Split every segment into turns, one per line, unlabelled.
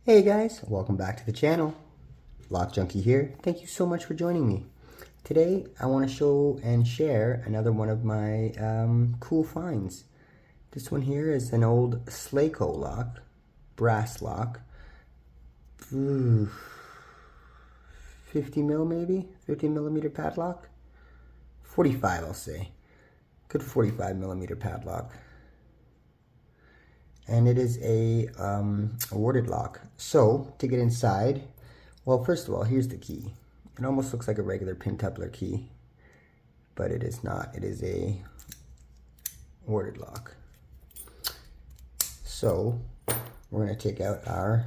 Hey guys, welcome back to the channel. Lock Junkie here. Thank you so much for joining me. Today I want to show and share another one of my cool finds. This one here is an old Slaco lock, brass lock. Ooh, 50 mil maybe? 50 millimeter padlock? 45 I'll say. Good 45 millimeter padlock. And it is a warded lock. So to get inside, well, first of all, here's the key. It almost looks like a regular pin-tubbler key, but it is not. It is a warded lock. So we're going to take out our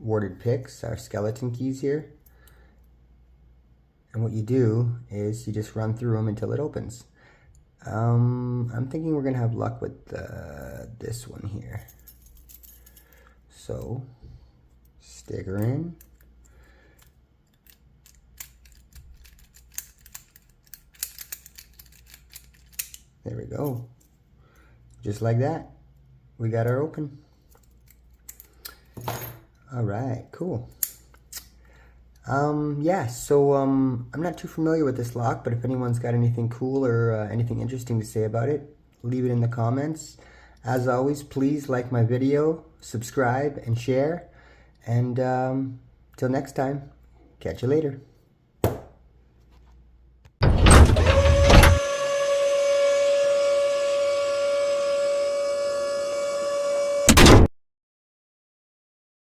warded picks, our skeleton keys here. And what you do is you just run through them until it opens. I'm thinking we're gonna have luck with this one here. So stick her in. There we go. Just like that, we got our open. All right, cool. Yeah, so I'm not too familiar with this lock, but if anyone's got anything cool or anything interesting to say about it, leave it in the comments. As always, please like my video, subscribe, and share. And till next time, catch you later.